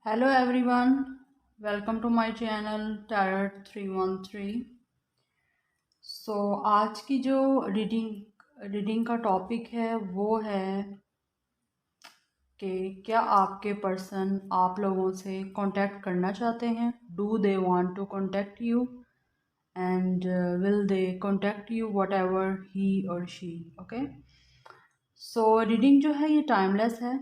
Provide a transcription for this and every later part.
Hello everyone, welcome to my channel tarot 313। आज की जो रीडिंग का टॉपिक है वो है कि क्या आपके पर्सन आप लोगों से कांटेक्ट करना चाहते हैं। Do they want to contact you and will they contact you whatever he or she. Okay, reading जो है ये टाइमलेस है।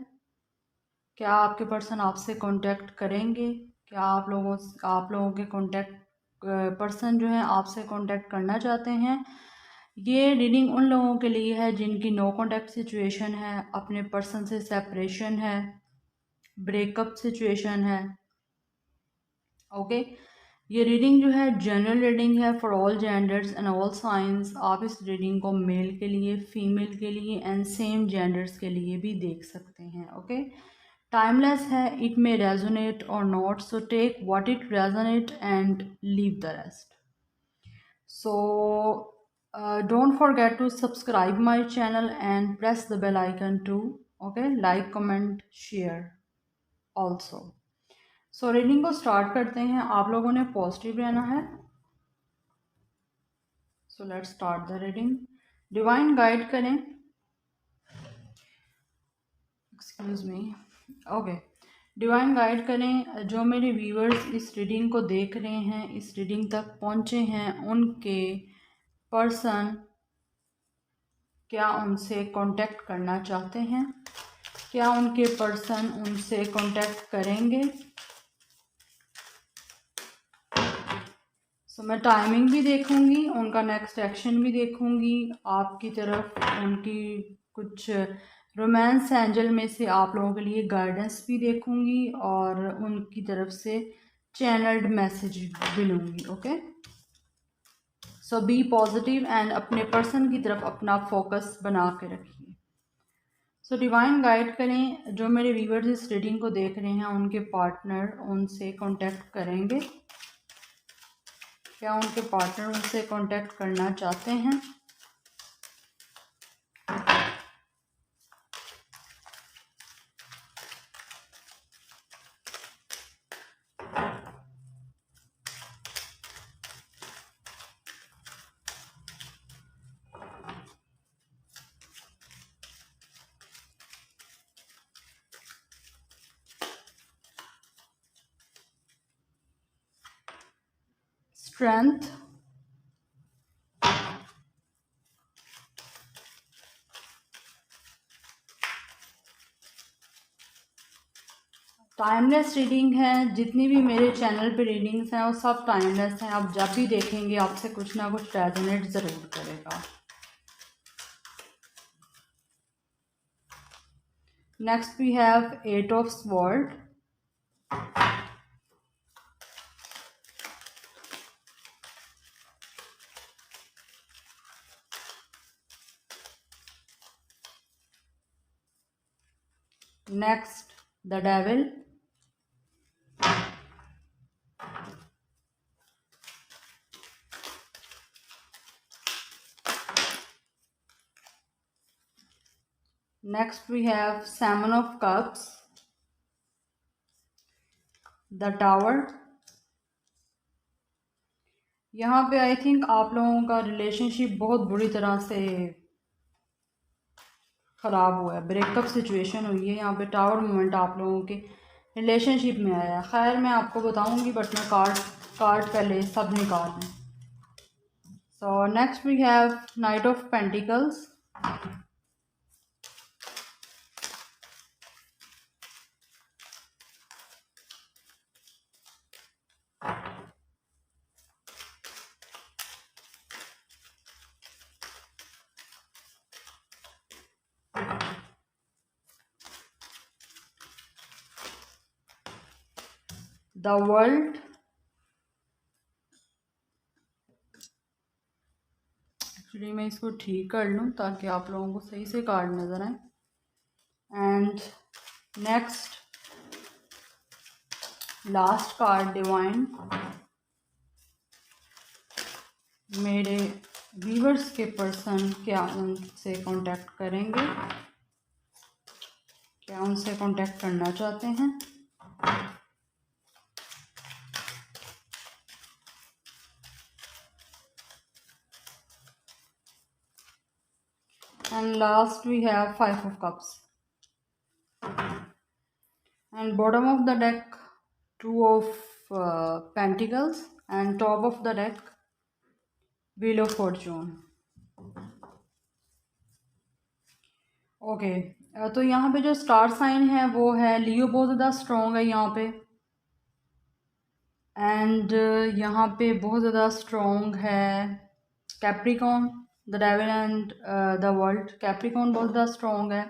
क्या आपके पर्सन आपसे कांटेक्ट करेंगे? क्या आप लोगों के कांटेक्ट पर्सन जो है आपसे कांटेक्ट करना चाहते हैं? ये रीडिंग उन लोगों के लिए है जिनकी नो कांटेक्ट सिचुएशन है, अपने पर्सन से सेपरेशन है, ब्रेकअप सिचुएशन है। ओके, ये रीडिंग जो है जनरल रीडिंग है for all genders and all science. आप इस रीडिंग को मेल के लिए, फीमेल के लिए एंड सेम जेंडर्स के लिए भी देख सकते हैं। ओके, timeless है, it may resonate or not, so take what it resonate and leave the rest. Don't forget to subscribe my channel and press the bell icon too. Okay, like, comment, share also. Reading को start करते हैं। आप लोगों ने positive रहना है। Let's start the reading. Divine guide करें, excuse me. Okay, divine guide करें जो मेरे व्यूअर्स इस रीडिंग को देख रहे हैं, इस रीडिंग तक पहुंचे हैं, उनके पर्सन क्या उनसे कांटेक्ट करना चाहते हैं? क्या उनके पर्सन उनसे कांटेक्ट करेंगे? मैं टाइमिंग भी देखूंगी, उनका नेक्स्ट एक्शन भी देखूंगी। आपकी तरफ उनकी कुछ रोमांस एंजल में से आप लोगों के लिए गाइडेंस भी देखूंगी और उनकी तरफ से चैनल्ड मैसेज भी लूँगी। ओके, बी पॉजिटिव एंड अपने पर्सन की तरफ अपना फोकस बना के रखिए। डिवाइन गाइड करें जो मेरे व्यूअर्स इस रीडिंग को देख रहे हैं, उनके पार्टनर उनसे कांटेक्ट करेंगे। क्या उनके पार्टनर उनसे कांटेक्ट करना चाहते हैं? स्ट्रेंथ, टाइमलेस रीडिंग है। जितनी भी मेरे चैनल पे रीडिंग्स हैं वो सब टाइमलेस हैं। आप जब भी देखेंगे आपसे कुछ ना कुछ रेजोनेट ज़रूर करेगा। Next we have 8 of sword. Next the devil. Next we have Seven of Cups, the Tower। यहाँ पे आई थिंक आप लोगों का रिलेशनशिप बहुत बुरी तरह से ख़राब हुआ है, ब्रेकअप सिचुएशन हुई है। यहाँ पे टावर मोमेंट आप लोगों के रिलेशनशिप में आया है। खैर मैं आपको बताऊंगी, बट मैं कार्ड पहले सब निकाल लूँ। Next we have knight of pentacles. The world. Actually मैं इसको ठीक कर लूँ ताकि आप लोगों को सही से कार्ड नज़र आए। And next last card divine. मेरे व्यूअर्स के पर्सन क्या उनसे कांटेक्ट करेंगे? क्या उनसे कांटेक्ट करना चाहते हैं? and last we have Five of Cups, and bottom of the deck Two of Pentacles, and top of the deck Wheel of Fortune. Okay तो यहाँ पे जो स्टार साइन है वो है लियो, बहुत ज़्यादा स्ट्रॉन्ग है यहाँ पे। एंड यहाँ पे बहुत ज़्यादा स्ट्रॉन्ग है Capricorn, the devil and the world. Capricorn बहुत ज़्यादा स्ट्रॉन्ग है।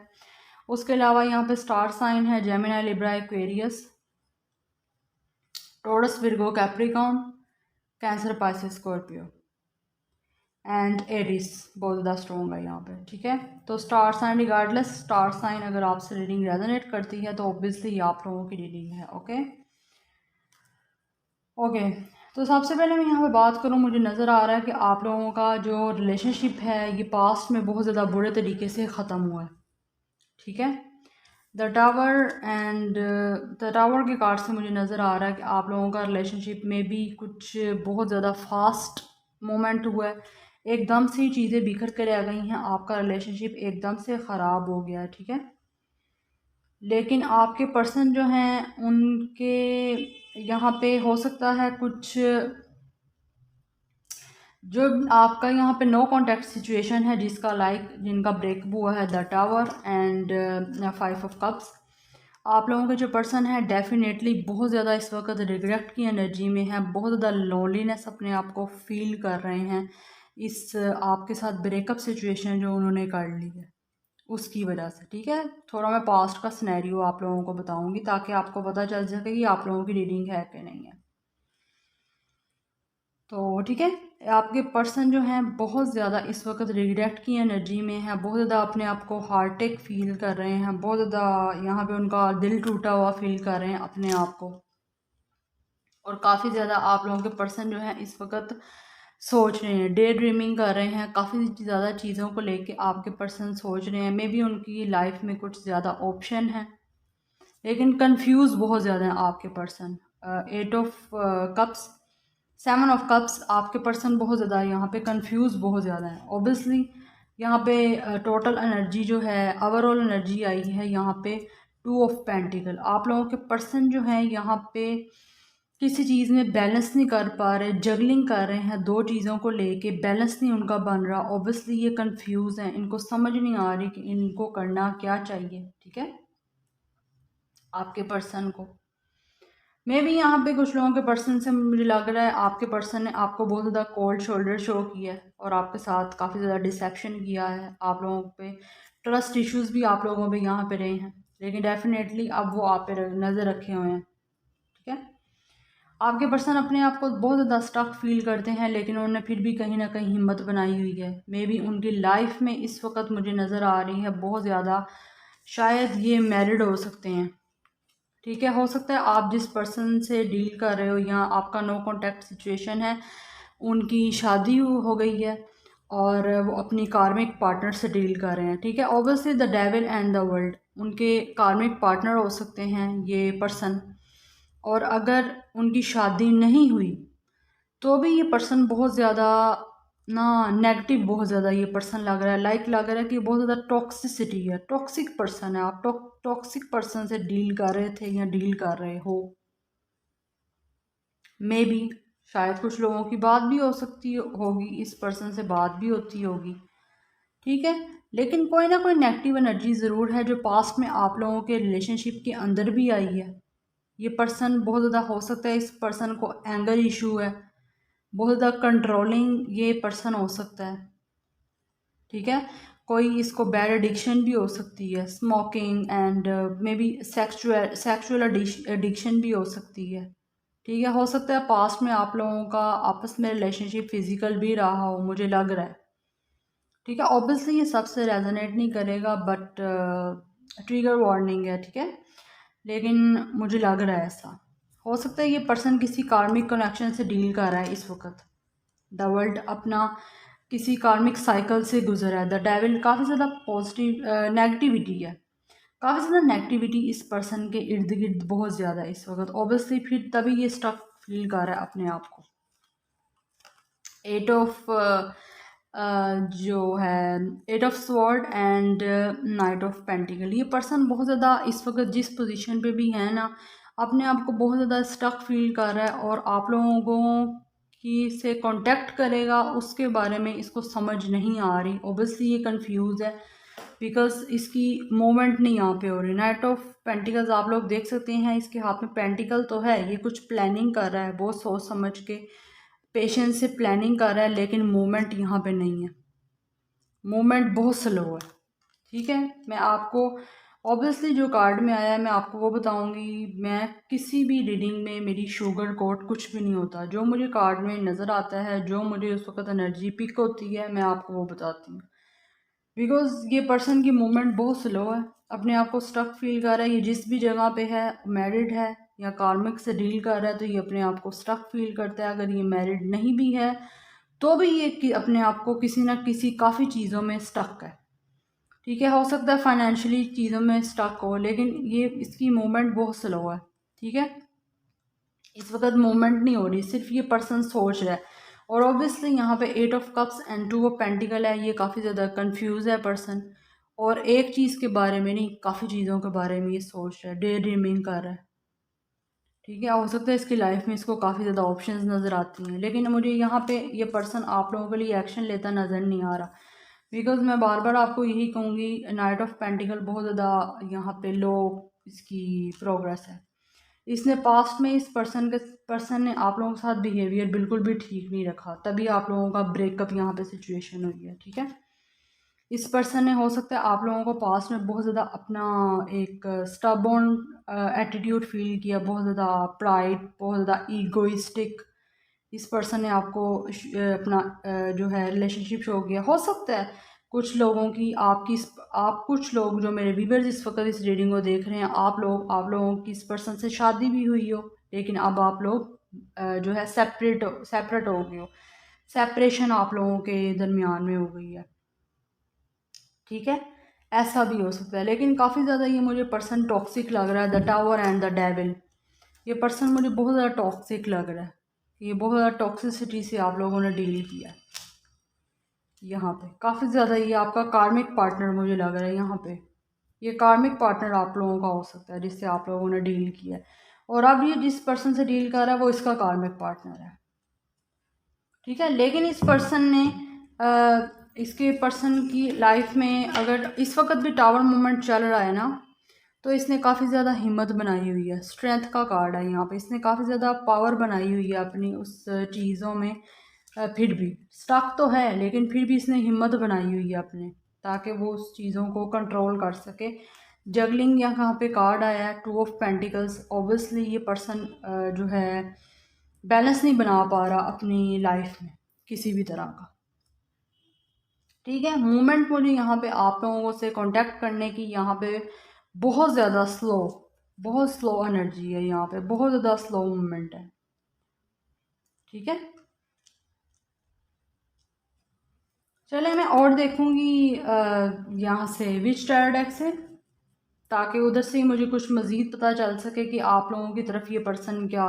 उसके अलावा यहाँ पे स्टार साइन है Gemini, Libra, Aquarius, Taurus, Virgo, Capricorn, Cancer, Pisces, Scorpio and Aries बहुत ज़्यादा स्ट्रॉन्ग है यहाँ पे। ठीक है, तो star sign, regardless star sign अगर आपसे रीडिंग रेजोनेट करती है तो ऑब्वियसली ये आप लोगों की रीडिंग है। ओके तो सबसे पहले मैं यहाँ पे बात करूँ, मुझे नज़र आ रहा है कि आप लोगों का जो रिलेशनशिप है ये पास्ट में बहुत ज़्यादा बुरे तरीके से ख़त्म हुआ है। ठीक है, the tower and the tower के कार्ड से मुझे नज़र आ रहा है कि आप लोगों का रिलेशनशिप में भी कुछ बहुत ज़्यादा फास्ट मोमेंट हुआ है, एकदम से चीज़ें बिखर कर रह गई हैं, आपका रिलेशनशिप एकदम से ख़राब हो गया है। ठीक है, लेकिन आपके पर्सन जो हैं उनके यहाँ पे हो सकता है कुछ जो आपका यहाँ पे नो कॉन्टैक्ट सिचुएशन है जिसका जिनका ब्रेक हुआ है, the tower and five of cups. आप लोगों के जो पर्सन है डेफिनेटली बहुत ज़्यादा इस वक्त रिग्रेट की एनर्जी में है, बहुत ज़्यादा लोनलीनेस अपने आप को फील कर रहे हैं इस आपके साथ ब्रेकअप सिचुएशन जो उन्होंने कर ली है उसकी वजह से। ठीक है, थोड़ा मैं पास्ट का सिनेरियो आप लोगों को बताऊंगी ताकि आपको पता चल सके कि आप लोगों की रीडिंग है कि नहीं है। तो ठीक है, आपके पर्सन जो हैं बहुत ज़्यादा इस वक्त रिग्रेट की एनर्जी में है, बहुत ज़्यादा अपने आप को हार्टेक फील कर रहे हैं, बहुत ज़्यादा यहाँ पे उनका दिल टूटा हुआ फील कर रहे हैं अपने आप को। और काफ़ी ज़्यादा आप लोगों के पर्सन जो हैं इस वक्त सोच रहे हैं, डे ड्रीमिंग कर रहे हैं, काफ़ी ज़्यादा चीज़ों को लेके आपके पर्सन सोच रहे हैं। मे बी उनकी लाइफ में कुछ ज़्यादा ऑप्शन है लेकिन कंफ्यूज बहुत ज़्यादा हैं आपके person. Eight of cups, seven of cups, आपके पर्सन बहुत ज़्यादा यहाँ पे कंफ्यूज बहुत ज़्यादा है। ऑब्वियसली यहाँ पे टोटल एनर्जी जो है, ओवरऑल एनर्जी आई है यहाँ पे टू ऑफ पेंटिकल। आप लोगों के पर्सन जो हैं यहाँ पे किसी चीज़ में बैलेंस नहीं कर पा रहे, जगलिंग कर रहे हैं, दो चीज़ों को लेके बैलेंस नहीं उनका बन रहा। ऑब्वियसली ये कंफ्यूज हैं, इनको समझ नहीं आ रही कि इनको करना क्या चाहिए। ठीक है, आपके पर्सन को मे भी यहाँ पे कुछ लोगों के पर्सन से मुझे लग रहा है आपके पर्सन ने आपको बहुत ज़्यादा कोल्ड शोल्डर शो किया है और आपके साथ काफ़ी ज़्यादा डिसेप्शन किया है। आप लोगों पे ट्रस्ट इश्यूज भी आप लोगों पे यहाँ पे रहे हैं, लेकिन डेफिनेटली अब वो आप पे नज़र रखे हुए हैं। ठीक है, आपके पर्सन अपने आप को बहुत ज़्यादा स्टक फील करते हैं लेकिन उन्होंने फिर भी कहीं ना कहीं हिम्मत बनाई हुई है। मे बी उनकी लाइफ में इस वक्त मुझे नज़र आ रही है बहुत ज़्यादा, शायद ये मैरिड हो सकते हैं। ठीक है, हो सकता है आप जिस पर्सन से डील कर रहे हो या आपका नो कॉन्टैक्ट सिचुएशन है उनकी शादी हो गई है और वो अपनी कार्मिक पार्टनर से डील कर रहे हैं। ठीक है, obviously the devil and the world उनके कार्मिक पार्टनर हो सकते हैं ये पर्सन। और अगर उनकी शादी नहीं हुई तो भी ये पर्सन बहुत ज़्यादा ना नेगेटिव, बहुत ज़्यादा ये पर्सन लग रहा है, लग रहा है कि बहुत ज़्यादा टॉक्सिसिटी है, टॉक्सिक पर्सन है। आप टॉक्सिक पर्सन से डील कर रहे थे या डील कर रहे हो। मे बी शायद कुछ लोगों की बात भी हो सकती होगी, इस पर्सन से बात भी होती होगी। ठीक है, लेकिन कोई ना कोई नेगेटिव एनर्जी ज़रूर है जो पास्ट में आप लोगों के रिलेशनशिप के अंदर भी आई है। ये पर्सन बहुत ज़्यादा, हो सकता है इस पर्सन को एंगर इशू है, बहुत ज़्यादा कंट्रोलिंग ये पर्सन हो सकता है। ठीक है, कोई इसको बैड एडिक्शन भी हो सकती है, smoking and may be sexual addiction भी हो सकती है। ठीक है, हो सकता है पास्ट में आप लोगों का आपस में रिलेशनशिप फिजिकल भी रहा हो, मुझे लग रहा है। ठीक है, ऑब्वियसली ये सबसे रेजोनेट नहीं करेगा बट ट्रिगर वार्निंग है। ठीक है, लेकिन मुझे लग रहा है ऐसा। हो सकता है ये पर्सन किसी कार्मिक कनेक्शन से डील कर रहा है इस वक्त। द वर्ल्ड अपना किसी कार्मिक साइकिल से गुजरा है। द डेविल काफ़ी ज़्यादा पॉजिटिव नेगेटिविटी है, काफ़ी ज़्यादा नेगेटिविटी इस पर्सन के इर्द गिर्द बहुत ज़्यादा है इस वक्त। ऑब्वियसली फिर तभी ये स्टफ फील कर रहा है अपने आप को। एट ऑफ जो है eight of sword and knight of pentacle. ये पर्सन बहुत ज़्यादा इस वक्त जिस पोजीशन पे भी है ना, अपने आप को बहुत ज़्यादा स्टक फील कर रहा है और आप लोगों को की से कांटेक्ट करेगा उसके बारे में इसको समझ नहीं आ रही। ओबियसली ये कंफ्यूज है बिकॉज इसकी मूवमेंट नहीं यहाँ पे हो रही। नाइट ऑफ पेंटिकल्स आप लोग देख सकते हैं, इसके हाथ में पेंटिकल तो है, ये कुछ प्लानिंग कर रहा है, बहुत सोच समझ के पेशेंस से प्लानिंग कर रहा है, लेकिन मूवमेंट यहाँ पे नहीं है, मूवमेंट बहुत स्लो है। ठीक है, मैं आपको ऑब्वियसली जो कार्ड में आया है मैं आपको वो बताऊंगी। मैं किसी भी रीडिंग में मेरी शुगर कोट कुछ भी नहीं होता, जो मुझे कार्ड में नज़र आता है, जो मुझे उस वक्त एनर्जी पिक होती है मैं आपको वो बताती हूँ। बिकॉज ये पर्सन की मूवमेंट बहुत स्लो है, अपने आप को स्टक फील कर रहा है। ये जिस भी जगह पे है, मैरिड है या कार्मिक से डील कर रहा है, तो ये अपने आप को स्टक फील करता है। अगर ये मैरिड नहीं भी है तो भी ये अपने आप को किसी ना किसी काफ़ी चीज़ों में स्टक है। ठीक है, हो सकता है फाइनेंशियली चीज़ों में स्टक हो, लेकिन ये इसकी मूवमेंट बहुत स्लो है। ठीक है, इस वक्त मूवमेंट नहीं हो रही, सिर्फ ये पर्सन सोच रहा है। और ऑब्वियसली यहाँ पे eight of cups and two of pentacle है, ये काफ़ी ज़्यादा कंफ्यूज है पर्सन, और एक चीज़ के बारे में नहीं काफ़ी चीज़ों के बारे में ये सोच रहा है, डे ड्रीमिंग कर रहा है। ठीक है, हो सकता है इसकी लाइफ में इसको काफ़ी ज़्यादा ऑप्शंस नज़र आती हैं, लेकिन मुझे यहाँ पे ये पर्सन आप लोगों के लिए एक्शन लेता नज़र नहीं आ रहा। बिकॉज मैं बार बार आपको यही कहूँगी, नाइट ऑफ पेंटिकल बहुत ज़्यादा यहाँ पे लो इसकी प्रोग्रेस है। इसने पास्ट में इस पर्सन ने आप लोगों के साथ बिहेवियर बिल्कुल भी ठीक नहीं रखा, तभी आप लोगों का ब्रेकअप यहाँ पे सिचुएशन हुई है। ठीक है, इस पर्सन ने हो सकता है आप लोगों को पास्ट में बहुत ज़्यादा अपना एक स्टबॉर्न एटीट्यूड फील किया, बहुत ज़्यादा प्राइड, बहुत ज़्यादा ईगोइस्टिक। इस पर्सन ने आपको अपना जो है रिलेशनशिप शो किया। हो सकता है कुछ लोगों की आप कुछ लोग जो मेरे व्यूअर्स इस वक्त इस रीडिंग को देख रहे हैं, आप लोगों की इस पर्सन से शादी भी हुई हो, लेकिन अब आप लोग जो है सेपरेट हो गए हो, सेपरेशन आप लोगों के दरमियान में हो गई है। ठीक है, ऐसा भी हो सकता है, लेकिन काफ़ी ज़्यादा ये मुझे पर्सन टॉक्सिक लग रहा है। The tower and the devil, ये पर्सन मुझे बहुत ज़्यादा टॉक्सिक लग रहा है। ये बहुत ज़्यादा टॉक्सिसिटी से आप लोगों ने डील किया है। यहाँ पे काफ़ी ज़्यादा ये आपका कार्मिक पार्टनर मुझे लग रहा है। यहाँ पे ये कार्मिक पार्टनर आप लोगों का हो सकता है जिससे आप लोगों ने डील किया है, और अब ये जिस पर्सन से डील कर रहा है वो इसका कार्मिक पार्टनर है। ठीक है, लेकिन इस पर्सन ने इसके पर्सन की लाइफ में अगर इस वक्त भी टावर मूवमेंट चल रहा है ना, तो इसने काफ़ी ज़्यादा हिम्मत बनाई हुई है। स्ट्रेंथ का कार्ड है यहाँ पे, इसने काफ़ी ज़्यादा पावर बनाई हुई है अपनी उस चीज़ों में। फिर भी स्टक तो है, लेकिन फिर भी इसने हिम्मत बनाई हुई है अपने, ताकि वो उस चीज़ों को कंट्रोल कर सके। जगलिंग यहाँ पे कार्ड आया है, टू ऑफ पेंटिकल्स। ऑब्वियसली ये पर्सन जो है बैलेंस नहीं बना पा रहा अपनी लाइफ में किसी भी तरह का। ठीक है, मूवमेंट मुझे यहाँ पे आप लोगों से कांटेक्ट करने की यहाँ पे बहुत ज़्यादा स्लो, बहुत स्लो एनर्जी है यहाँ पे, बहुत ज़्यादा स्लो मूवमेंट है। ठीक है, चले मैं और देखूँगी यहाँ से विच टैरो डेक से, ताकि उधर से ही मुझे कुछ मज़ीद पता चल सके कि आप लोगों की तरफ ये पर्सन क्या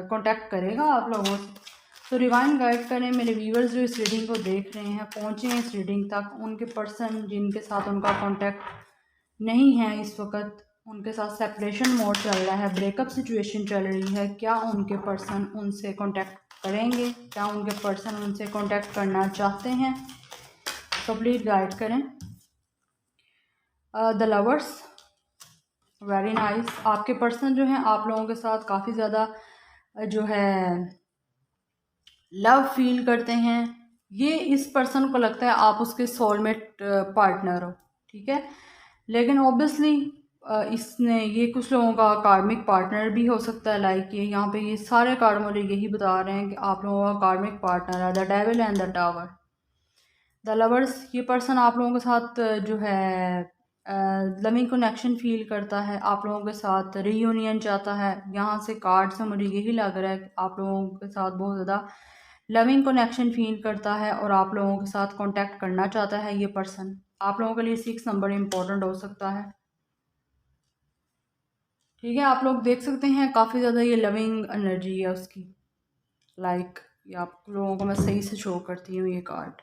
कांटेक्ट करेगा आप लोगों से। तो डिवाइन गाइड करें मेरे व्यूवर्स जो इस रीडिंग को देख रहे हैं, पहुँचे हैं इस रीडिंग तक, उनके पर्सन जिनके साथ उनका कांटेक्ट नहीं है इस वक्त, उनके साथ सेपरेशन मोड चल रहा है, ब्रेकअप सिचुएशन चल रही है, क्या उनके पर्सन उनसे कांटेक्ट करेंगे, क्या उनके पर्सन उनसे कांटेक्ट करना चाहते हैं? तो प्लीज़ गाइड करें। The lovers, very nice. आपके पर्सन जो हैं आप लोगों के साथ काफ़ी ज़्यादा जो है लव फील करते हैं। ये इस पर्सन को लगता है आप उसके सोलमेट पार्टनर हो। ठीक है, लेकिन ऑब्वियसली इसने ये कुछ लोगों का कार्मिक पार्टनर भी हो सकता है। लाइक ये यहाँ पे ये सारे कार्ड मुझे यही बता रहे हैं कि आप लोगों का कार्मिक पार्टनर है the devil and the tower. The lovers, ये पर्सन आप लोगों के साथ जो है लविंग कनेक्शन फील करता है, आप लोगों के साथ रीयूनियन चाहता है। यहाँ से कार्ड से मुझे यही लग रहा है कि आप लोगों के साथ बहुत ज़्यादा लविंग कनेक्शन फील करता है और आप लोगों के साथ कांटेक्ट करना चाहता है। ये पर्सन आप लोगों के लिए 6 नंबर इम्पोर्टेंट हो सकता है। ठीक है, आप लोग देख सकते हैं काफ़ी ज़्यादा ये लविंग एनर्जी है उसकी। लाइक ये आप लोगों को मैं सही से शो करती हूँ ये कार्ड।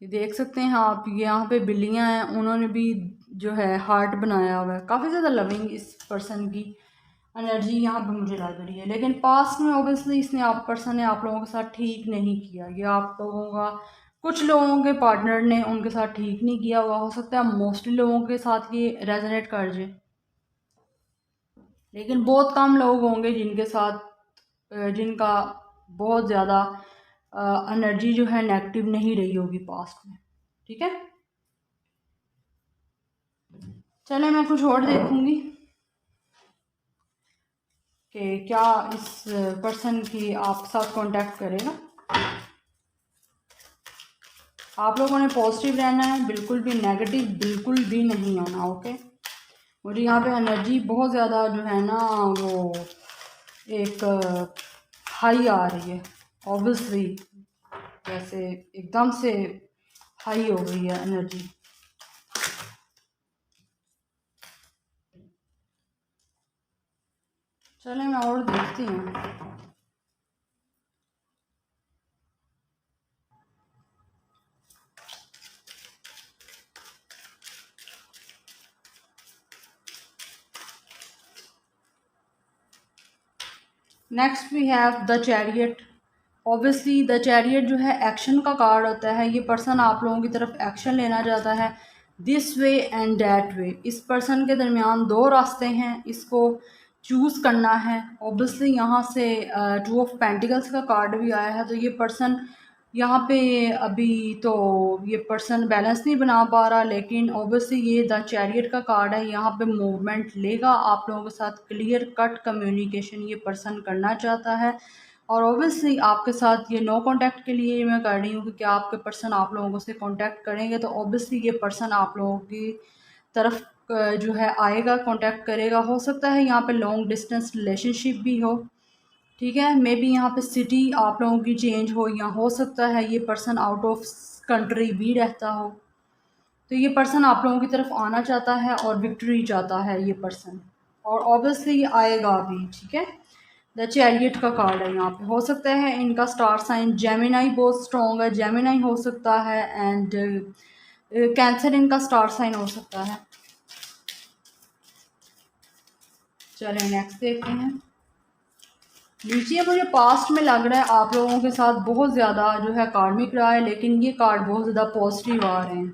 ये देख सकते हैं आप, यहाँ पे बिल्लियाँ हैं, उन्होंने भी जो है हार्ट बनाया हुआ है। काफ़ी ज़्यादा लविंग इस पर्सन की एनर्जी यहाँ पे मुझे लग रही है। लेकिन पास्ट में ऑब्वियसली इसने आप पर्सन ने आप लोगों के साथ ठीक नहीं किया। ये आप लोगों का कुछ लोगों के पार्टनर ने उनके साथ ठीक नहीं किया हुआ। हो सकता है मोस्टली लोगों के साथ ये रेजोनेट कर जाए, लेकिन बहुत कम लोग होंगे जिनके साथ जिनका बहुत ज़्यादा एनर्जी जो है नेगेटिव नहीं रही होगी पास्ट में। ठीक है, चले मैं कुछ और देखूंगी कि क्या इस पर्सन की आप साथ कांटेक्ट करेगा। आप लोगों ने पॉजिटिव रहना है, बिल्कुल भी नेगेटिव बिल्कुल भी नहीं होना। ओके, मुझे यहाँ पे एनर्जी बहुत ज़्यादा जो है ना वो एक हाई आ रही है। ऑब्वियसली जैसे एकदम से हाई हो गई है एनर्जी। चले मैं और देखती हूँ। Next we have the chariot. Obviously the chariot जो है एक्शन का कार्ड होता है। ये पर्सन आप लोगों की तरफ एक्शन लेना चाहता है, दिस वे एंड डैट वे। इस पर्सन के दरमियान दो रास्ते हैं, इसको चूज़ करना है। ऑब्वियसली यहाँ से टू ऑफ पेंटिकल्स का कार्ड भी आया है, तो ये पर्सन यहाँ पे अभी तो ये पर्सन बैलेंस नहीं बना पा रहा, लेकिन ऑब्वियसली ये द चैरियट का कार्ड है। यहाँ पे मूवमेंट लेगा, आप लोगों के साथ क्लियर कट कम्युनिकेशन ये पर्सन करना चाहता है। और ऑब्वियसली आपके साथ ये नो कांटेक्ट के लिए मैं कर रही हूँ, क्योंकि आपके पर्सन आप लोगों से कांटेक्ट करेंगे तो ऑब्वियसली ये पर्सन आप लोगों की तरफ जो है आएगा, कांटेक्ट करेगा। हो सकता है यहाँ पे लॉन्ग डिस्टेंस रिलेशनशिप भी हो, ठीक है। मे बी यहाँ पे सिटी आप लोगों की चेंज हो, या हो सकता है ये पर्सन आउट ऑफ कंट्री भी रहता हो। तो ये पर्सन आप लोगों की तरफ आना चाहता है और विक्ट्री चाहता है ये पर्सन, और ऑब्वियसली आएगा भी। ठीक है, द चैरियट का कार्ड है यहाँ पे। हो सकता है इनका स्टार साइन जेमिनाई बहुत स्ट्रॉन्ग है, जेमिनाई हो सकता है, एंड कैंसर इनका स्टार साइन हो सकता है। चलें नेक्स्ट देखते हैं। लीजिए, मुझे पास्ट में लग रहा है आप लोगों के साथ बहुत ज़्यादा जो है कार्मिक रहा है, लेकिन ये कार्ड बहुत ज़्यादा पॉजिटिव आ रहे हैं।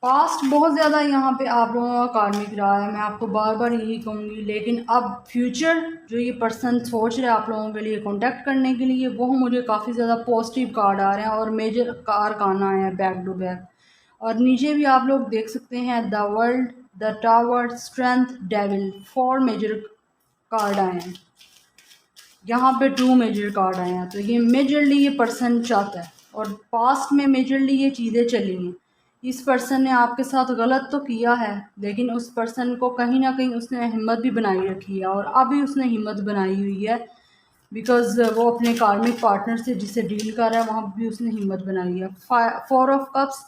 पास्ट बहुत ज़्यादा यहाँ पे आप लोगों का कार्मिक रहा है, मैं आपको बार बार यही कहूँगी। लेकिन अब फ्यूचर जो ये पर्सन सोच रहे हैं आप लोगों के लिए कांटेक्ट करने के लिए, वो मुझे काफ़ी ज़्यादा पॉजिटिव कार्ड आ रहे हैं, और मेजर कार्ड आना है बैक टू बैक। और नीचे भी आप लोग देख सकते हैं the world, the tower, strength, devil, 4 major card आए हैं। यहाँ पे 2 मेजर कार्ड आए हैं, तो ये मेजरली ये पर्सन चाहता है, और पास्ट में मेजरली ये चीज़ें चली हैं। इस पर्सन ने आपके साथ गलत तो किया है, लेकिन उस पर्सन को कहीं ना कहीं उसने हिम्मत भी बनाई रखी है, और अभी उसने हिम्मत बनाई हुई है, बिकॉज वो अपने कार्मिक पार्टनर से जिसे डील कर रहा है वहाँ भी उसने हिम्मत बनाई है। 4 ऑफ कप्स।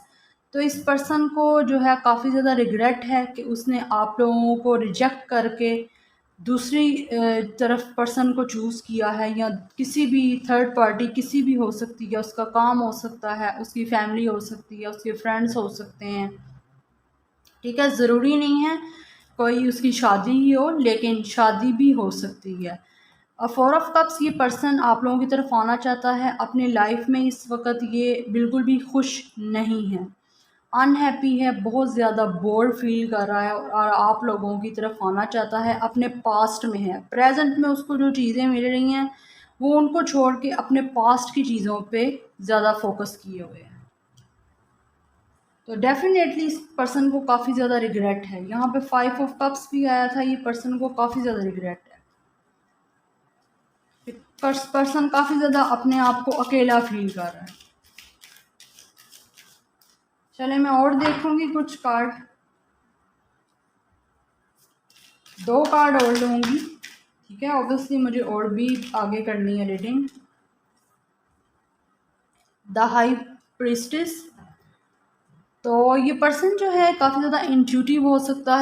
तो इस पर्सन को जो है काफ़ी ज़्यादा रिग्रेट है कि उसने आप लोगों को रिजेक्ट करके दूसरी तरफ पर्सन को चूज़ किया है, या किसी भी थर्ड पार्टी किसी भी हो सकती है, उसका काम हो सकता है, उसकी फैमिली हो सकती है, उसके फ्रेंड्स हो सकते हैं। ठीक है, ज़रूरी नहीं है कोई उसकी शादी ही हो, लेकिन शादी भी हो सकती है। और 4 ऑफ कप्स, ये पर्सन आप लोगों की तरफ आना चाहता है। अपने लाइफ में इस वक्त ये बिल्कुल भी खुश नहीं है, अनहैप्पी है, बहुत ज़्यादा बोर्ड फील कर रहा है, और आप लोगों की तरफ आना चाहता है। अपने पास्ट में है, प्रेजेंट में उसको जो चीज़ें मिल रही हैं वो उनको छोड़ के अपने पास्ट की चीज़ों पे ज़्यादा फोकस किए हुए हैं। तो डेफिनेटली इस पर्सन को काफ़ी ज़्यादा रिग्रेट है। यहाँ पे 5 ऑफ कप्स भी आया था, ये पर्सन को काफ़ी ज़्यादा रिग्रेट है। पर्सन काफ़ी ज़्यादा अपने आप को अकेला फील कर रहा है। चले मैं और देखूंगी कुछ कार्ड, 2 कार्ड और लूँगी। ठीक है, ऑब्वियसली मुझे और भी आगे करनी है रीडिंग। The high priestess. तो ये पर्सन जो है काफ़ी ज़्यादा इंट्यूटिव हो सकता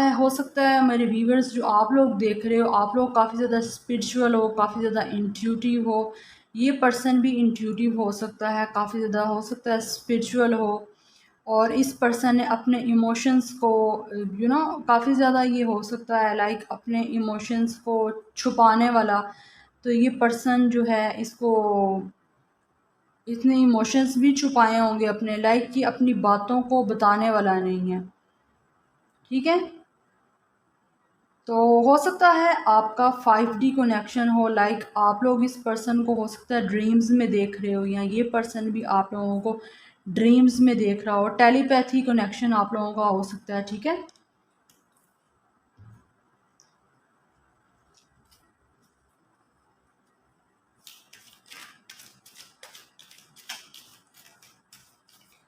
है मेरे व्यूवर्स जो आप लोग देख रहे हो, आप लोग काफ़ी ज़्यादा स्पिरिचुअल हो, काफ़ी ज़्यादा इंट्यूटिव हो, ये पर्सन भी इंट्यूटिव हो सकता है, काफ़ी ज़्यादा हो सकता है स्पिरिचुअल हो, और इस पर्सन ने अपने इमोशंस को काफ़ी ज़्यादा ये हो सकता है लाइक अपने इमोशंस को छुपाने वाला। तो ये पर्सन जो है इसको इसने इमोशंस भी छुपाए होंगे अपने, लाइक कि अपनी बातों को बताने वाला नहीं है। ठीक है, तो हो सकता है आपका 5D कनेक्शन हो, लाइक आप लोग इस पर्सन को हो सकता है ड्रीम्स में देख रहे हो, या ये पर्सन भी आप लोगों को ड्रीम्स में देख रहा हो। टेलीपैथी कनेक्शन आप लोगों का हो सकता है। ठीक है,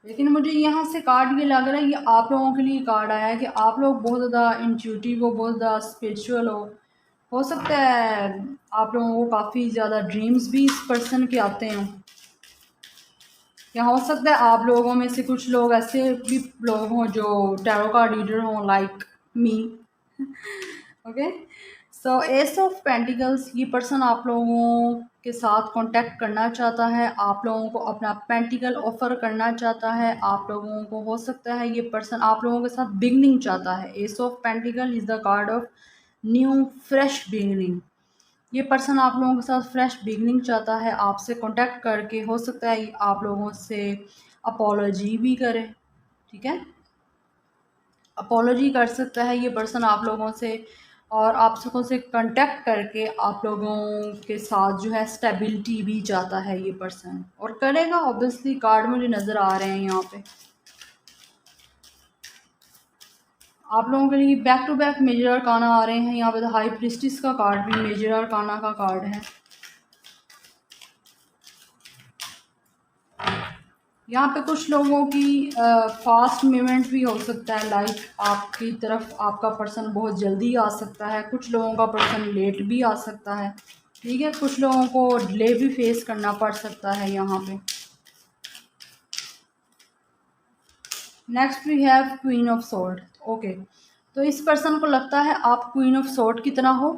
लेकिन मुझे यहाँ से कार्ड ये लग रहा है, ये आप लोगों के लिए कार्ड आया है कि आप लोग बहुत ज़्यादा इंट्यूटिव हो, बहुत ज़्यादा स्पिरिचुअल हो सकता है आप लोगों को काफ़ी ज़्यादा ड्रीम्स भी इस पर्सन के आते हैं, या हो सकता है आप लोगों में से कुछ लोग ऐसे भी लोग हों जो टैरो कार्ड रीडर हों, like me. Okay, so S of pentacles, ये पर्सन आप लोगों के साथ कांटेक्ट करना चाहता है, आप लोगों को अपना पेंटिकल ऑफर करना चाहता है। आप लोगों को हो सकता है ये पर्सन आप लोगों के साथ बिगनिंग चाहता है। S of pentacle is the card of new fresh beginning. ये पर्सन आप लोगों के साथ फ्रेश बिगनिंग चाहता है, आपसे कांटेक्ट करके हो सकता है आप लोगों से अपोलॉजी भी करे। ठीक है, अपोलॉजी कर सकता है ये पर्सन आप लोगों से, और आप लोगों से कांटेक्ट करके आप लोगों के साथ जो है स्टेबिलिटी भी चाहता है ये पर्सन, और करेगा ऑब्वियसली। कार्ड मुझे नज़र आ रहे हैं यहाँ पे आप लोगों के लिए back to back major arcana आ रहे हैं। यहाँ पे तो हाई प्रिस्टिस का कार्ड भी मेजर अरकाना का कार्ड है। यहाँ पे कुछ लोगों की फास्ट मूवमेंट भी हो सकता है, लाइक आपकी तरफ आपका पर्सन बहुत जल्दी आ सकता है, कुछ लोगों का पर्सन लेट भी आ सकता है। ठीक है, कुछ लोगों को डिले भी फेस करना पड़ सकता है यहाँ पे। Next we have queen of sword. Okay, तो इस पर्सन को लगता है आप क्वीन ऑफ सोर्ड की तरह हो।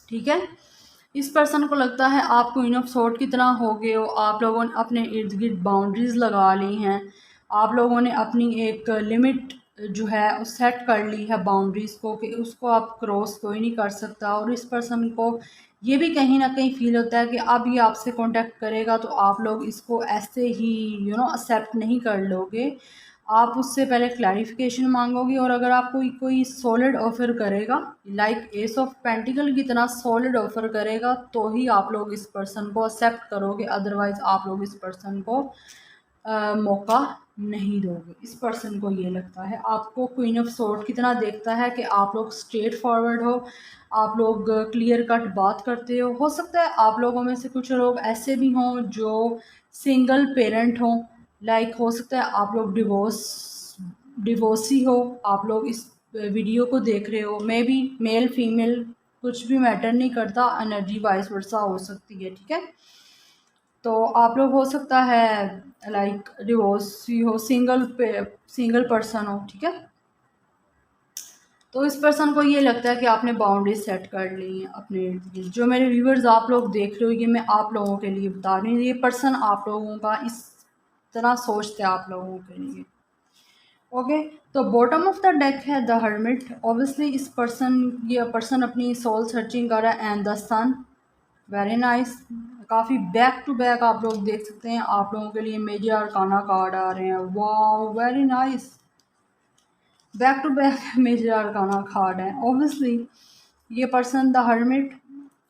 ठीक है, इस पर्सन को लगता है आप क्वीन ऑफ सोर्ड की तरह हो गए हो। आप लोगों ने अपने इर्द गिर्द बाउंड्रीज लगा ली हैं, आप लोगों ने अपनी एक लिमिट जो है उस सेट कर ली है बाउंड्रीज को, कि उसको आप क्रॉस कोई नहीं कर सकता। और इस पर्सन को ये भी कहीं ना कहीं फील होता है कि अब ये आपसे कांटेक्ट करेगा तो आप लोग इसको ऐसे ही एक्सेप्ट नहीं कर लोगे, आप उससे पहले क्लैरिफिकेशन मांगोगे। और अगर आप कोई सॉलिड ऑफर करेगा, लाइक एस ऑफ पेंटिकल की तरह सॉलिड ऑफर करेगा, तो ही आप लोग इस पर्सन को एक्सेप्ट करोगे, अदरवाइज आप लोग इस पर्सन को मौका नहीं दोगे। इस पर्सन को ये लगता है आपको क्वीन ऑफ सोर्ड की तरह देखता है कि आप लोग स्ट्रेट फॉरवर्ड हो, आप लोग क्लियर कट बात करते हो सकता है आप लोगों में से कुछ लोग ऐसे भी हों जो सिंगल पेरेंट हों, लाइक हो सकता है आप लोग डिवोर्सी हो। आप लोग इस वीडियो को देख रहे हो, मे बी मेल फीमेल कुछ भी मैटर नहीं करता, एनर्जी वाइस वर्सा हो सकती है। ठीक है, तो आप लोग हो सकता है लाइक डिवोर्सी हो, सिंगल पर्सन हो। ठीक है, तो इस पर्सन को ये लगता है कि आपने बाउंड्री सेट कर ली है अपने इर्द गिर्द। जो मेरे व्यूवर्स आप लोग देख रहे हो, ये मैं आप लोगों के लिए बता रही हूँ, ये पर्सन आप लोगों का इस तरह सोचते हैं आप लोगों के लिए। ओके, तो बॉटम ऑफ द डेक है द हर्मिट। ऑब्वियसली ये पर्सन अपनी सोल सर्चिंग कर रहा है, and the sun, very nice. काफ़ी बैक टू बैक आप लोग देख सकते हैं, आप लोगों के लिए मेजर अरकाना कार्ड आ रहे हैं। वाह, very nice, back to back major arcana card है। ऑब्वियसली ये person the hermit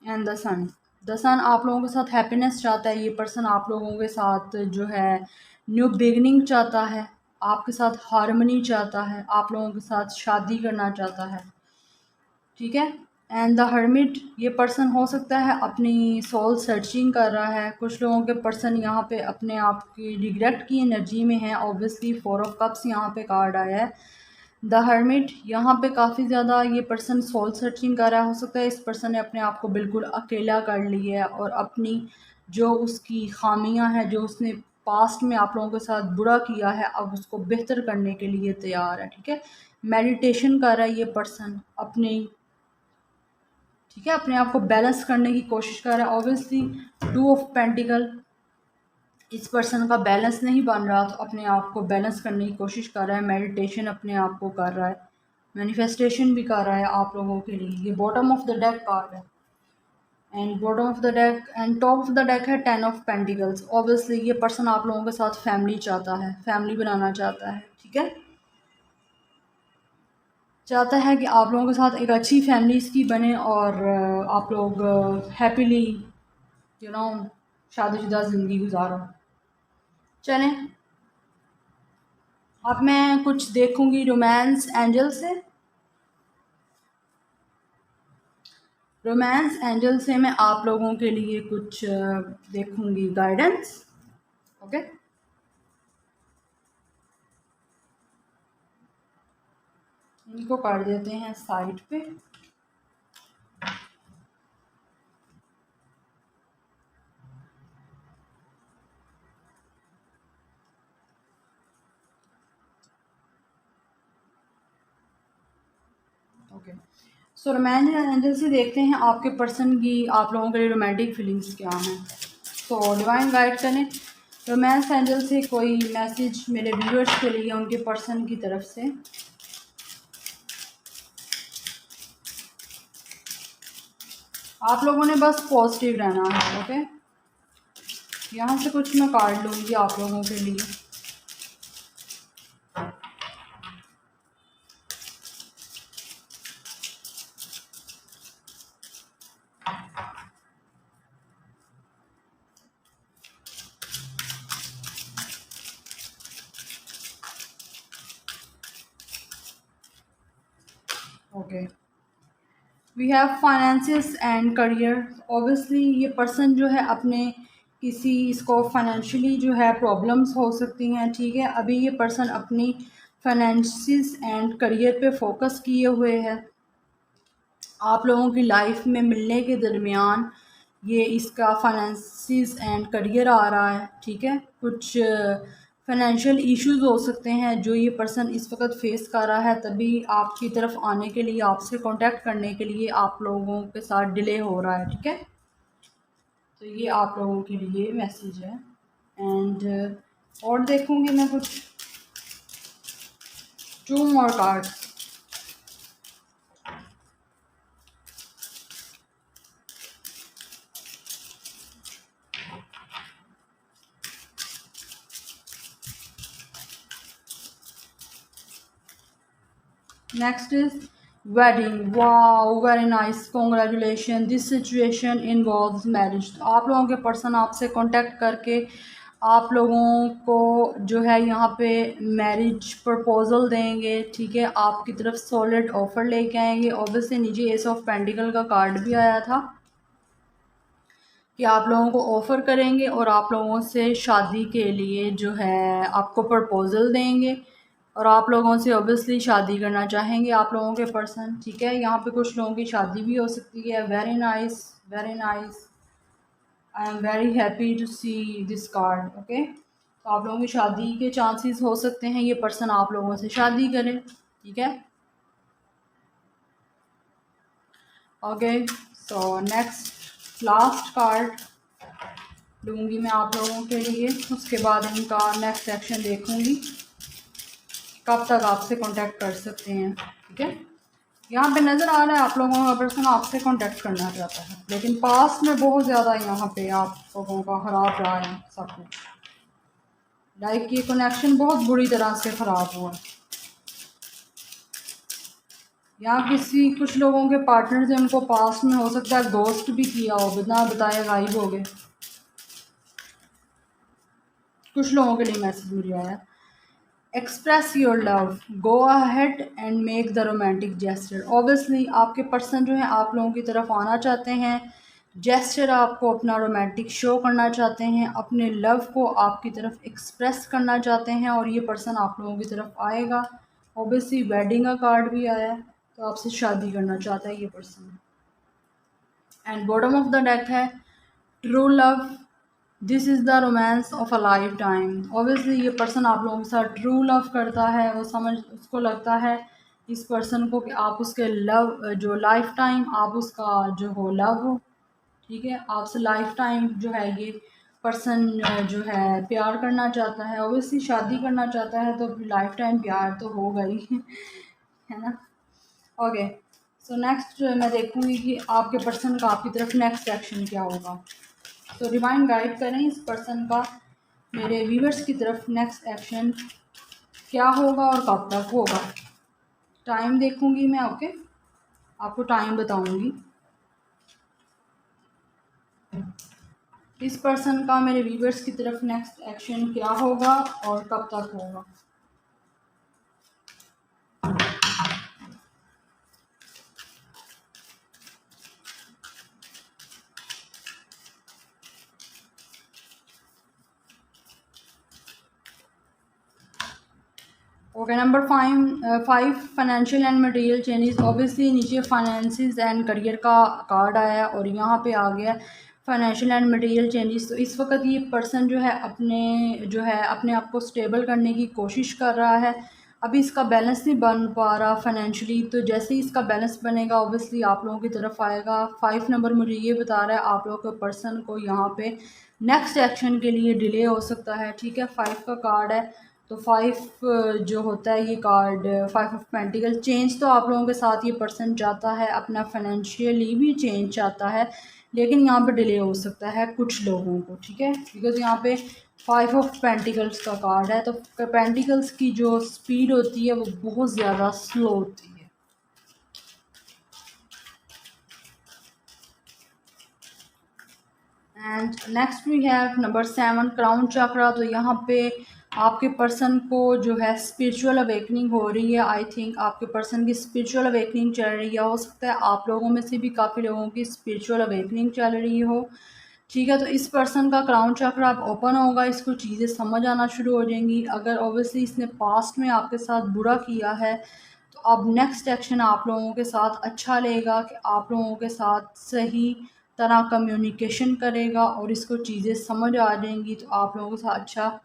and the sun आप लोगों के साथ हैप्पीनेस चाहता है। ये पर्सन आप लोगों के साथ जो है न्यू बिगनिंग चाहता है, आपके साथ हारमनी चाहता है, आप लोगों के साथ शादी करना चाहता है। ठीक है, एंड द हर्मिट, ये पर्सन हो सकता है अपनी सोल सर्चिंग कर रहा है। कुछ लोगों के पर्सन यहाँ पे अपने आप की रिग्रेट की एनर्जी में है। ऑब्वियसली 4 ऑफ कप्स यहाँ पे कार्ड आया है। द हर्मिट, यहाँ पे काफ़ी ज़्यादा ये पर्सन सोल सर्चिंग कर रहा है। हो सकता है इस पर्सन ने अपने आप को बिल्कुल अकेला कर लिया है, और अपनी जो उसकी खामियां हैं, जो उसने पास्ट में आप लोगों के साथ बुरा किया है, अब उसको बेहतर करने के लिए तैयार है। ठीक है, मेडिटेशन कर रहा है ये पर्सन अपनी। ठीक है, अपने आप को बैलेंस करने की कोशिश कर रहा है। ऑब्वियसली 2 ऑफ पेंटिकल, इस पर्सन का बैलेंस नहीं बन रहा तो अपने आप को बैलेंस करने की कोशिश कर रहा है, मेडिटेशन अपने आप को कर रहा है, मैनिफेस्टेशन भी कर रहा है आप लोगों के लिए। ये bottom of the deck card है and bottom of the deck and top of the deck है 10 ऑफ पेंटिकल्स। ऑब्वियसली ये पर्सन आप लोगों के साथ फैमिली चाहता है, फैमिली बनाना चाहता है, ठीक है, चाहता है कि आप लोगों के साथ एक अच्छी फैमिली इसकी बने और आप लोग हैप्पीली यू नो शादीशुदा ज़िंदगी गुजारो। चलें, अब मैं कुछ देखूंगी रोमांस एंजल से। रोमांस एंजल से मैं आप लोगों के लिए कुछ देखूंगी गाइडेंस। ओके, इनको कर देते हैं साइड पे। ओके, सो रोमांस एंजल से देखते हैं आपके पर्सन की आप लोगों के लिए रोमांटिक फीलिंग्स क्या हैं। सो डिवाइन गाइड करें रोमांस एंजल से कोई मैसेज मेरे व्यूअर्स के लिए उनके पर्सन की तरफ से। आप लोगों ने बस पॉजिटिव रहना है। ओके, यहाँ से कुछ मैं कार्ड लूँगी आप लोगों के लिए। Okay, we have finances and career. Obviously ये पर्सन जो है अपने किसी इसको फाइनेंशियली जो है प्रॉब्लम्स हो सकती हैं, ठीक है, अभी ये पर्सन अपनी फाइनेंसिस एंड करियर पे फोकस किए हुए है। आप लोगों की लाइफ में मिलने के दरमियान ये इसका फाइनेंसिस एंड करियर आ रहा है, ठीक है, कुछ फाइनेंशियल इश्यूज हो सकते हैं जो ये पर्सन इस वक्त फेस कर रहा है, तभी आपकी तरफ आने के लिए, आपसे कांटेक्ट करने के लिए आप लोगों के साथ डिले हो रहा है, ठीक है। तो ये आप लोगों के लिए मैसेज है एंड और देखूंगी मैं कुछ 2 more card. Next is wedding. Wow, very nice. Congratulations. This situation involves marriage. तो आप लोगों के पर्सन आपसे कांटेक्ट करके आप लोगों को जो है यहाँ पे मैरिज प्रपोजल देंगे, ठीक है, आपकी तरफ सॉलिड ऑफर लेके आएंगे। ऑब्वियसली नीचे एस ऑफ पेंटिकल का कार्ड भी आया था कि आप लोगों को ऑफ़र करेंगे और आप लोगों से शादी के लिए जो है आपको प्रपोज़ल देंगे और आप लोगों से ऑब्वियसली शादी करना चाहेंगे आप लोगों के पर्सन, ठीक है। यहाँ पे कुछ लोगों की शादी भी हो सकती है। Very nice, very nice. I am very happy to see this card. Okay, तो आप लोगों की शादी के चांसेस हो सकते हैं, ये पर्सन आप लोगों से शादी करे, ठीक है। Okay, so next last card लूँगी मैं आप लोगों के लिए, उसके बाद इनका नेक्स्ट सेक्शन देखूँगी कब तक आपसे कांटेक्ट कर सकते हैं, ठीक है। यहाँ पे नज़र आ रहा है आप लोगों का पर्सन आपसे कांटेक्ट करना चाहता है, लेकिन पास्ट में बहुत ज़्यादा यहाँ पे आप लोगों का ख़राब रहा है सब कुछ। लाइक ये कनेक्शन बहुत बुरी तरह से ख़राब हुआ। यहाँ किसी कुछ लोगों के पार्टनर से उनको पास्ट में हो सकता है गोस्ट भी किया हो, बिना बताए गायब हो गए। कुछ लोगों के लिए मैसेज मिल रहा है express your love, go ahead and make the romantic gesture. Obviously आपके पर्सन जो है आप लोगों की तरफ आना चाहते हैं, जेस्चर आपको अपना रोमांटिक शो करना चाहते हैं, अपने लव को आपकी तरफ एक्सप्रेस करना चाहते हैं और ये पर्सन आप लोगों की तरफ आएगा। ऑब्वियसली वेडिंग का कार्ड भी आया है, तो आपसे शादी करना चाहता है ये person. And bottom of the deck है true love, this is the romance of a lifetime. Obviously ये पर्सन आप लोगों के साथ ट्रू लव करता है, वो समझ उसको लगता है इस पर्सन को कि आप उसके लव जो लाइफ टाइम आप उसका जो हो लव हो, ठीक है, आपसे लाइफ टाइम जो है ये पर्सन जो है प्यार करना चाहता है, ओबियसली शादी करना चाहता है तो लाइफ टाइम प्यार तो होगा ही है ना। ओके, सो नेक्स्ट मैं देखूंगी कि आपके पर्सन का आपकी तरफ नेक्स्ट एक्शन क्या होगा। तो डिवाइन गाइड करें इस पर्सन का मेरे व्यूअर्स की तरफ नेक्स्ट एक्शन क्या होगा और कब तक होगा। टाइम देखूंगी मैं, ओके, आपको टाइम बताऊंगी। इस पर्सन का मेरे व्यूअर्स की तरफ नेक्स्ट एक्शन क्या होगा और कब तक होगा। Okay, number five financial and material changes. Obviously नीचे फाइनेंसिस एंड करियर का कार्ड आया और यहाँ पे आ गया फाइनेंशियल एंड मटेरियल चेंजेस। तो इस वक्त ये पर्सन जो है अपने आप को स्टेबल करने की कोशिश कर रहा है। अभी इसका बैलेंस नहीं बन पा रहा फाइनेंशियली, तो जैसे ही इसका बैलेंस बनेगा ऑब्वियसली आप लोगों की तरफ आएगा। 5 नंबर मुझे ये बता रहा है आप लोगों के पर्सन को यहाँ पे नेक्स्ट एक्शन के लिए डिले हो सकता है, ठीक है। 5 का कार्ड है, तो 5 जो होता है ये कार्ड 5 ऑफ पेंटिकल। चेंज तो आप लोगों के साथ ये पर्सन चाहता है, अपना फाइनेंशियली भी चेंज चाहता है, लेकिन यहाँ पे डिले हो सकता है कुछ लोगों को, ठीक है, बिकॉज यहाँ पे 5 ऑफ पेंटिकल्स का कार्ड है। तो पेंटिकल्स की जो स्पीड होती है वो बहुत ज़्यादा स्लो होती है। And next we have number 7 crown chakra. तो यहाँ पे आपके पर्सन को जो है स्पिरिचुअल अवेकनिंग हो रही है। आई थिंक आपके पर्सन की स्पिरिचुअल अवेकनिंग चल रही है। हो सकता है आप लोगों में से भी काफ़ी लोगों की स्पिरिचुअल अवेकनिंग चल रही हो, ठीक है। तो इस पर्सन का क्राउन चक्रा अब ओपन होगा, इसको चीज़ें समझ आना शुरू हो जाएंगी। अगर ऑब्वियसली इसने पास्ट में आपके साथ बुरा किया है तो अब नेक्स्ट एक्शन आप लोगों के साथ अच्छा लेगा कि आप लोगों के साथ सही तरह कम्युनिकेशन करेगा और इसको चीज़ें समझ आ जाएंगी, तो आप लोगों के साथ अच्छा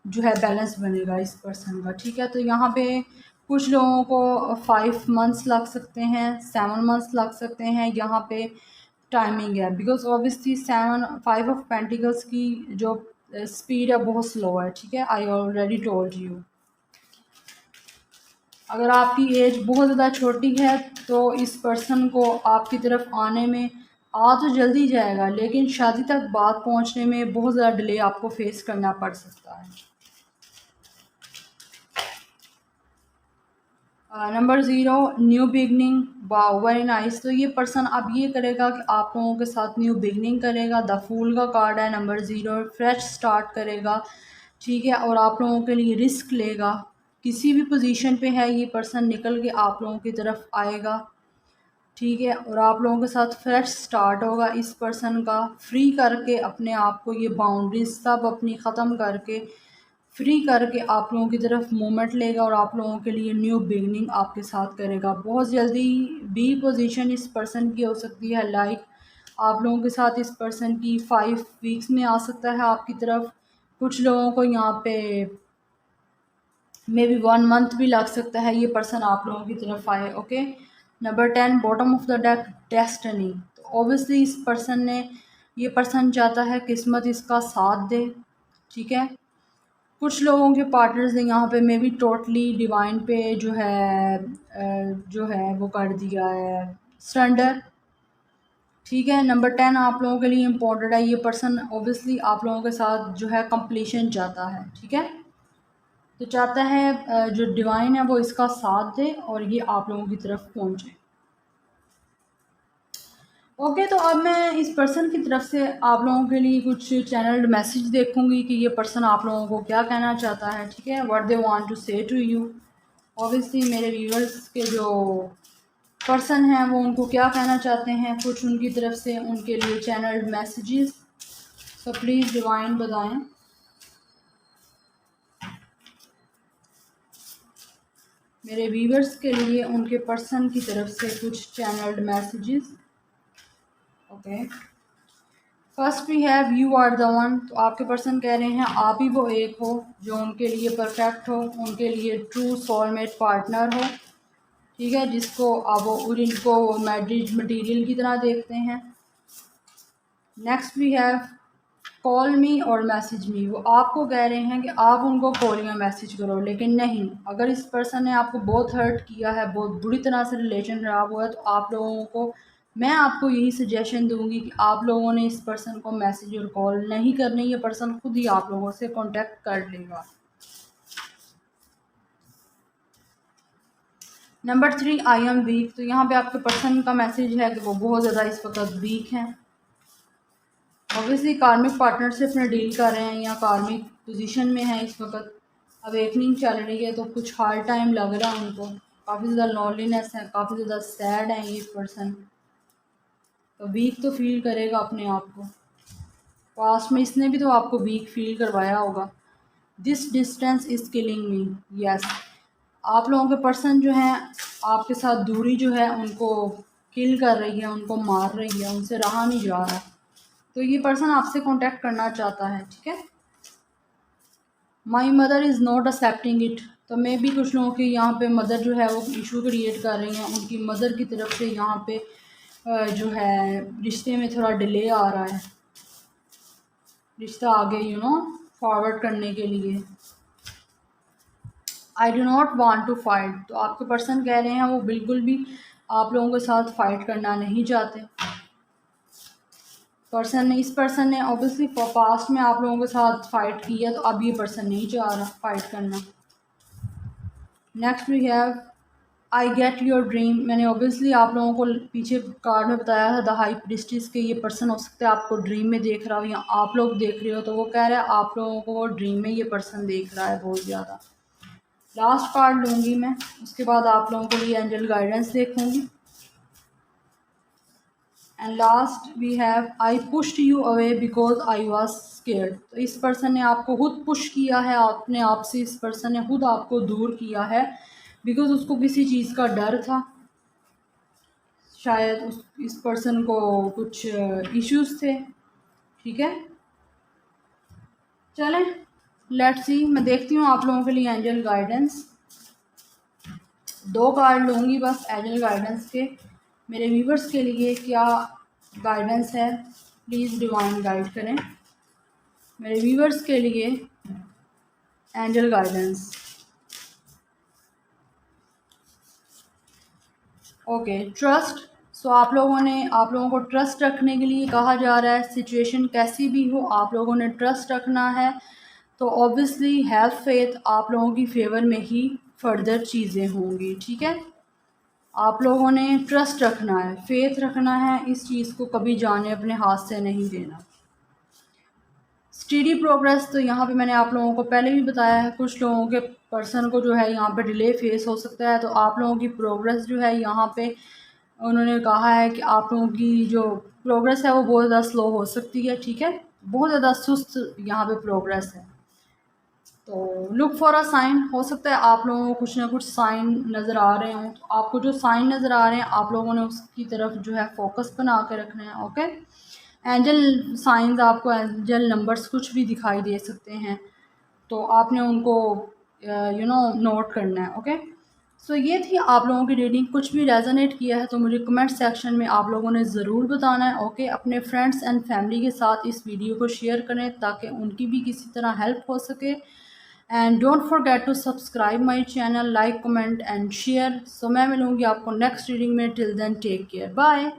जो है बैलेंस बनेगा इस पर्सन का, ठीक है। तो यहाँ पे कुछ लोगों को 5 मंथ्स लग सकते हैं, 7 मंथ्स लग सकते हैं, यहाँ पे टाइमिंग है बिकॉज ऑब्वियसली 5 ऑफ पेंटिकल्स की जो स्पीड है बहुत स्लो है, ठीक है। I already told you. अगर आपकी एज बहुत ज़्यादा छोटी है तो इस पर्सन को आपकी तरफ आने में आ तो जल्दी जाएगा, लेकिन शादी तक बात पहुंचने में बहुत ज़्यादा डिले आपको फेस करना पड़ सकता है। Number 0 new beginning. Wow, very nice. तो ये पर्सन अब ये करेगा कि आप लोगों के साथ न्यू बिगनिंग करेगा। द फूल का कार्ड है नंबर 0, फ्रेश स्टार्ट करेगा, ठीक है, और आप लोगों के लिए रिस्क लेगा। किसी भी पोजीशन पे है ये पर्सन निकल के आप लोगों की तरफ आएगा, ठीक है, और आप लोगों के साथ फ्रेश स्टार्ट होगा इस पर्सन का। फ्री करके अपने आप को ये बाउंड्रीज सब अपनी ख़त्म करके फ्री करके आप लोगों की तरफ मूवमेंट लेगा और आप लोगों के लिए न्यू बिगनिंग आपके साथ करेगा। बहुत जल्दी भी पोजीशन इस पर्सन की हो सकती है, लाइक आप लोगों के साथ इस पर्सन की 5 वीक्स में आ सकता है आपकी तरफ। कुछ लोगों को यहाँ पे मे बी 1 मंथ भी लग सकता है ये पर्सन आप लोगों की तरफ आए, okay. Number 10 bottom of the deck destiny. तो ऑब्वियसली इस पर्सन ने ये पर्सन चाहता है किस्मत इसका साथ दे, ठीक है। कुछ लोगों के पार्टनर्स ने यहाँ पे मे बी टोटली डिवाइन पे जो है वो कर दिया है सरेंडर, ठीक है। नंबर 10 आप लोगों के लिए इम्पोर्टेंट है। ये पर्सन ऑब्वियसली आप लोगों के साथ जो है कंप्लीशन चाहता है, ठीक है। तो चाहता है जो डिवाइन है वो इसका साथ दे और ये आप लोगों की तरफ पहुँचे। ओके, तो अब मैं इस पर्सन की तरफ से आप लोगों के लिए कुछ चैनल्ड मैसेज देखूंगी कि ये पर्सन आप लोगों को क्या कहना चाहता है, ठीक है। व्हाट दे वांट टू से टू यू। ऑब्वियसली मेरे व्यूअर्स के जो पर्सन हैं वो उनको क्या कहना चाहते हैं, कुछ उनकी तरफ से उनके लिए channelled messages. So please divine बताएं। मेरे व्यूअर्स के लिए उनके पर्सन की तरफ से कुछ channelled messages, okay. First we have you are the one. तो आपके पर्सन कह रहे हैं आप ही वो एक हो जो उनके लिए परफेक्ट हो, उनके लिए ट्रू सोलमेट पार्टनर हो, ठीक है, जिसको अब वो इनको मैरिज मटेरियल की तरह देखते हैं। Next we have call me or message मी। वो आपको कह रहे हैं कि आप उनको कॉल या मैसेज करो, लेकिन नहीं, अगर इस पर्सन ने आपको बहुत हर्ट किया है, बहुत बुरी तरह से रिलेशन ख़राब हुआ है, तो आप लोगों को, मैं आपको यही सजेशन दूंगी कि आप लोगों ने इस पर्सन को मैसेज और कॉल नहीं करनी। ये पर्सन खुद ही आप लोगों से कांटेक्ट कर लेगा। Number 3, I am weak. तो यहाँ पे आपके पर्सन का मैसेज है कि वो बहुत ज़्यादा इस वक्त वीक हैं। ऑब्वियसली कार्मिक पार्टनरशिप में डील कर रहे हैं या कार्मिक पोजीशन में है इस वक्त। अवेकनिंग चल रही है, तो कुछ हार्ड टाइम लग रहा है उनको, काफ़ी ज़्यादा लॉनलीनेस है, काफ़ी ज़्यादा सैड है ये पर्सन। तो वीक तो फील करेगा अपने आप को। पास्ट में इसने भी तो आपको वीक फील करवाया होगा। This distance is killing me. Yes, आप लोगों के पर्सन जो हैं, आपके साथ दूरी जो है उनको किल कर रही है, उनको मार रही है, उनसे रहा नहीं जा रहा। तो ये पर्सन आपसे कांटेक्ट करना चाहता है, ठीक है। My mother is not accepting it. तो मे भी कुछ लोगों की यहाँ पे मदर जो है वो इशू क्रिएट कर रही हैं, उनकी मदर की तरफ से यहाँ पे जो है रिश्ते में थोड़ा डिले आ रहा है, रिश्ता आगे फॉरवर्ड करने के लिए। I do not want to fight. तो आपके पर्सन कह रहे हैं वो बिल्कुल भी आप लोगों के साथ फाइट करना नहीं चाहते। इस पर्सन ने ऑब्वियसली पास्ट में आप लोगों के साथ फाइट की है, तो अब ये पर्सन नहीं चाह रहा फाइट करना। Next we have I get your dream. मैंने ऑब्वियसली आप लोगों को पीछे कार्ड में बताया था द हाई प्रीस्टिस के ये पर्सन हो सकता है आपको ड्रीम में देख रहा हो या आप लोग देख रहे हो। तो वो कह रहा है आप लोगों को वो ड्रीम में ये पर्सन देख रहा है बहुत ज़्यादा। लास्ट कार्ड लूँगी मैं, उसके बाद आप लोगों के लिए एंजल गाइडेंस देखूँगी। And last we have I pushed you away because I was scared. तो इस पर्सन ने आपको खुद पुश किया है, अपने आप से इस पर्सन ने खुद आपको दूर किया है, बिकॉज उसको किसी चीज़ का डर था। शायद इस पर्सन को कुछ इश्यूज थे, ठीक है। चलें, लेट्स सी, मैं देखती हूँ आप लोगों के लिए एंजल गाइडेंस। 2 कार्ड लूँगी बस एंजल गाइडेंस के। मेरे व्यूवर्स के लिए क्या गाइडेंस है, प्लीज़ डिवाइन गाइड करें मेरे व्यूवर्स के लिए angel guidance. Okay, trust. So आप लोगों को ट्रस्ट रखने के लिए कहा जा रहा है। सिचुएशन कैसी भी हो आप लोगों ने ट्रस्ट रखना है। तो ऑब्वियसली हैव फेथ, आप लोगों की फेवर में ही फर्दर चीज़ें होंगी, ठीक है। आप लोगों ने ट्रस्ट रखना है, फेथ रखना है, इस चीज़ को कभी जाने अपने हाथ से नहीं देना। Study progress. तो यहाँ पे मैंने आप लोगों को पहले भी बताया है, कुछ लोगों के पर्सन को जो है यहाँ पे डिले फेस हो सकता है। तो आप लोगों की प्रोग्रेस जो है यहाँ पे उन्होंने कहा है कि आप लोगों की जो प्रोग्रेस है वो बहुत ज़्यादा स्लो हो सकती है, ठीक है। बहुत ज़्यादा सुस्त यहाँ पे प्रोग्रेस है। तो लुक फॉर अ साइन। हो सकता है आप लोगों को कुछ ना कुछ साइन नज़र आ रहे हों। तो आपको जो साइन नज़र आ रहे हैं आप लोगों ने उसकी तरफ जो है फोकस बना के रखना है, ओके। एंजल साइंस, आपको एंजल नंबर्स कुछ भी दिखाई दे सकते हैं, तो आपने उनको नोट करना है, ओके। सो ये थी आप लोगों की रीडिंग। कुछ भी रेजोनेट किया है तो मुझे कमेंट सेक्शन में आप लोगों ने ज़रूर बताना है, ओके। अपने फ्रेंड्स एंड फैमिली के साथ इस वीडियो को शेयर करें ताकि उनकी भी किसी तरह हेल्प हो सके। And don't forget to subscribe my channel, like, comment and share. So मैं मिलूँगी आपको नेक्स्ट रीडिंग में। Till then take care, bye.